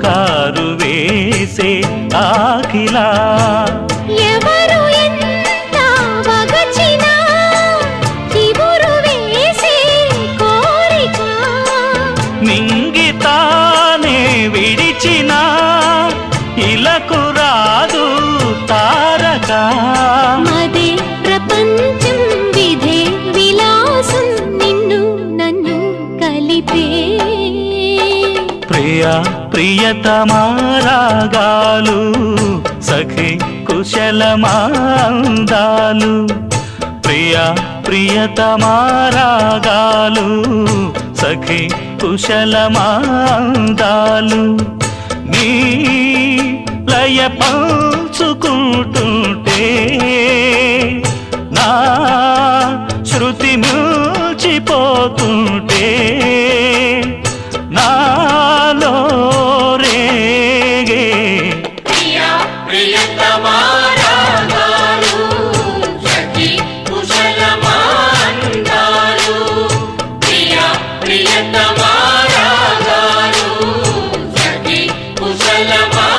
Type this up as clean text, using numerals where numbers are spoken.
పుకారు వేసే ఆఖిలా ఎవరు ఎంత వగచినా చివురు వేసే కోరిక మింగితానే విడిచిన ఇలకు రాదు తారక మదే ప్రపంచం విధే విలాసం నిన్ను నన్ను కలిపే ప్రియా ప్రియతమారాగాలు సఖి కుశలమాందాలు ప్రియా ప్రియతమారాగాలు సఖి కుశలమాందాలు నీ లయ పంచుకుంటుంటే నా శృతి మిల్చిపోతుంటే